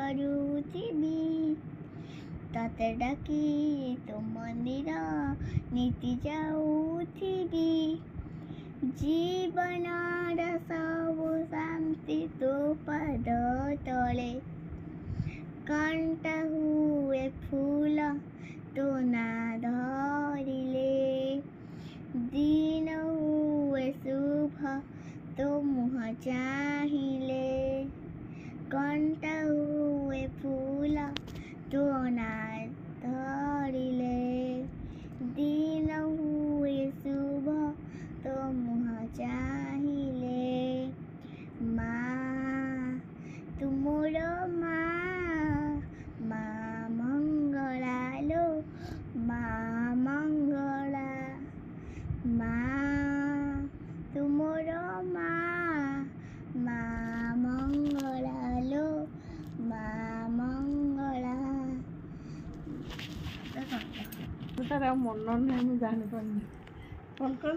କରୁଥିବି ତତେ ଡାକି ତୋ ମନ୍ଦିର ନୀତି ଯାଉଥିବି ଜୀବନର ସବୁ ଶାନ୍ତି ତୋ ପାଦ ତଳେ କଣ୍ଟା ହୁଏ ଫୁଲ ତୋ ନା ଧରିଲେ ଦିନ ହୁଏ ଶୁଭ ତୋ ମୁହଁ ଚାହିଁଲେ କଣ୍ଟା ହୁଏ ଫୁଲ ତୋ ନା ଧରିଲେ ଦିନ ହୁଏ ଶୁଭ ତୋ ମୁହଁ ଚାହିଁଲେ ମା ତୁ ମୋର ମା ମା ମଙ୍ଗଳା ଲୋ ମା ମଙ୍ଗଳା ମା ତୁ ମୋର ମା ମା ମଙ୍ଗଳା ଲୋ ମା ମଙ୍ଗଳା ତାର ମନ ନାହିଁ ମୁଁ ଜାଣିପାରୁନି କଣ